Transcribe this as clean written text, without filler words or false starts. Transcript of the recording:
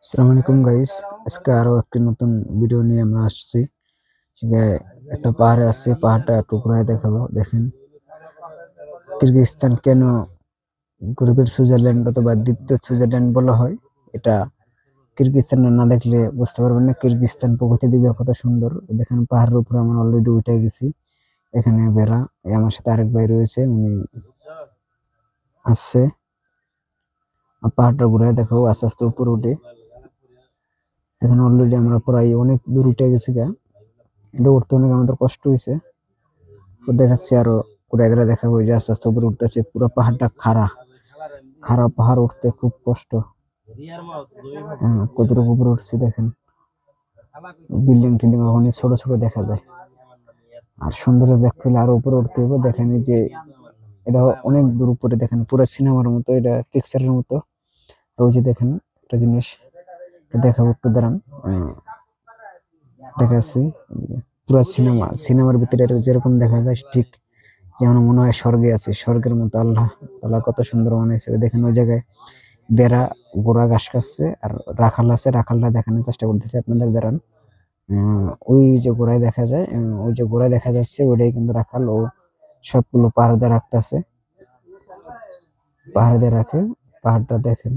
আসসালামু আলাইকুম গাইস। আজকে আরো একটি নতুন ভিডিও নিয়ে আমরা আসছি। সেখানে একটা পাহাড়ে আসছে, পাহাড়টা টুকরায় দেখাবো। দেখেন কিরগিজস্তান কেন গরিবের সুইজারল্যান্ড অথবা দ্বিতীয় সুইজারল্যান্ড বলা হয়। এটা কিরগিজস্তান না দেখলে বুঝতে পারবেন না কিরগিজস্তান প্রকৃতির দিকে কত সুন্দর। দেখেন পাহাড়ের উপরে আমরা অলরেডি উঠে গেছি। এখানে বেড়া, আমার সাথে আরেক ভাই রয়েছে, উনি আসছে। পাহাড়টা ঘুরায় দেখাবো আস্তে আস্তে উপরে উঠে। দেখেন অলরেডি আমরা প্রায় অনেক দূর উঠে গেছি গা। এটা উঠতে অনেক আমাদের কষ্ট হয়েছে। তো দেখাচ্ছি আরো পুরো এগুলা দেখাবো, যে আস্তে আস্তে উপরে উঠতেছে। পুরো পাহাড়টা খাড়া খাড়া পাহাড়, উঠতে খুব কষ্ট। কতটুকু উপরে উঠছি দেখেন, বিল্ডিং টিল্ডিং ওখানে ছোট ছোট দেখা যায়। আর সৌন্দর্য দেখতে হলে আরো উপরে উঠতে হবে। দেখেন এই যে এটা অনেক দূর উপরে, দেখেন পুরো সিনেমার মতো, এটা পিকচারের মতো। ওই যে দেখেন একটা জিনিস দেখাবো, একটু দাঁড়ান। দেখাচ্ছি পুরো সিনেমার ভিতরে এটা যেরকম দেখা যায় ঠিক যেমন মনে হয় স্বর্গে আছে, স্বর্গের মতো। আল্লাহ আল্লাহ কত সুন্দর বানাইছে। দেখেন ওই জায়গায় বেড়া, গোড়া ঘাস খাচ্ছে, আর রাখাল আছে, রাখালটা দেখানোর চেষ্টা করতেছে আপনাদের। দাঁড়ান, ওই যে গোড়ায় দেখা যায়, ওই যে গোড়ায় দেখা যাচ্ছে ওইটাই কিন্তু রাখাল। ও সবগুলো পাহাড় দিয়ে রাখতেছে, পাহাড় দিয়ে রাখে। পাহাড়টা দেখেন